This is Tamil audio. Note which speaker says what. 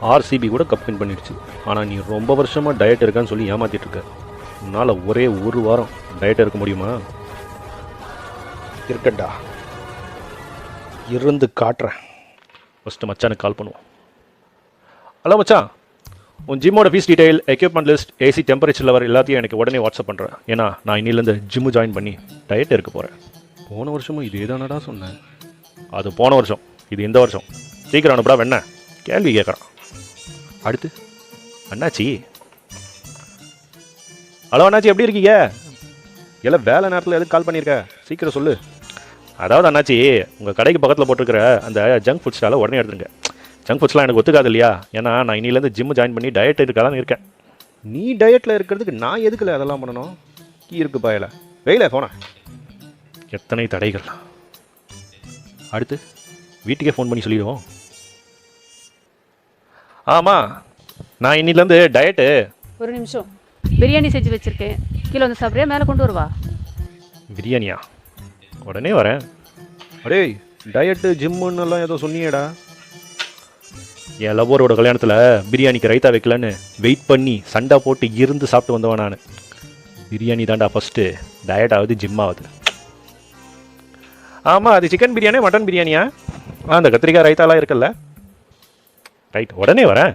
Speaker 1: ஆர்சிபி கூட கப் வின் பண்ணிடுச்சு. ஆனால் நீ ரொம்ப வருஷமாக டயட் இருக்கான்னு சொல்லி ஏமாத்திட்டு இருக்க. உன்னால் ஒரே ஒரு வாரம் டயட் இருக்க முடியுமா?
Speaker 2: இருக்கட்டா, இருந்து காட்டுறேன்.
Speaker 1: ஃபஸ்ட்டு மச்சானுக்கு கால் பண்ணுவோம். ஹலோ மச்சான், உன் ஜிம்மோட fees detail, equipment list, AC temperature level எல்லாத்தையும் எனக்கு உடனே வாட்ஸ்அப் பண்ணுறேன். ஏன்னா நான் இன்னிலேருந்து ஜிம்மு ஜாயின் பண்ணி டயட் இருக்க போகிறேன். போன வருஷமும் இதே தானடா சொன்னேன். அது போன வருஷம், இது இந்த வருஷம். சீக்கிரம் அனுப்புடா வெண்ண. கேள்வி கேட்குறான். அடுத்து அண்ணாச்சி. ஹலோ அண்ணாச்சி, எப்படி இருக்கீங்க? எல்லாம் வேலை நேரத்தில் எதுக்கு கால் பண்ணியிருக்க? சீக்கிரம் சொல்லு. அதாவது அண்ணாச்சி, உங்கள் கடைக்கு பக்கத்தில் போட்டிருக்கிற அந்த ஜங்க் ஃபுட் ஸ்டாலை உடனே எடுத்துருங்க. ஜங்க் ஃபுட்ஸ்லாம் எனக்கு ஒத்துக்காது இல்லையா? ஏன்னா நான் இன்னிலேருந்து ஜிம்மு ஜாயின் பண்ணி டயட் இருக்காதான் இருக்கேன்.
Speaker 2: நீ டயட்டில் இருக்கிறதுக்கு நான் எதுக்குல அதெல்லாம் பண்ணணும்? கீ இருக்கு பாயல வெயில போனேன்.
Speaker 1: எத்தனை தடைகள். அடுத்து வீட்டுக்கே ஃபோன் பண்ணி சொல்லிடுவோம். ஆமாம், நான் இன்னிலேருந்து டயட்டு.
Speaker 3: ஒரு நிமிஷம், பிரியாணி செஞ்சு வச்சுருக்கேன், கீழே வந்து சாப்பிட்றியா? மேலே கொண்டு வருவா.
Speaker 1: பிரியாணியா? உடனே வரேன்.
Speaker 2: அடே, டயட்டு ஜிம்முன்னு எல்லாம் ஏதோ சொன்னியேடா.
Speaker 1: என் லவ்வரோட கல்யாணத்தில் பிரியாணிக்கு ரைத்தா வைக்கலன்னு வெயிட் பண்ணி சண்டை போட்டு இருந்து சாப்பிட்டு வந்தவன் நான். பிரியாணி தாண்டா ஃபஸ்ட்டு, டயட் ஆகுது, ஜிம் ஆகுது. ஆமாம், அது சிக்கன் பிரியாணி மட்டன் பிரியாணியா? அந்த கத்திரிக்காய் ரைத்தாலாம் இருக்குல்ல. ரைட், உடனே வரேன்.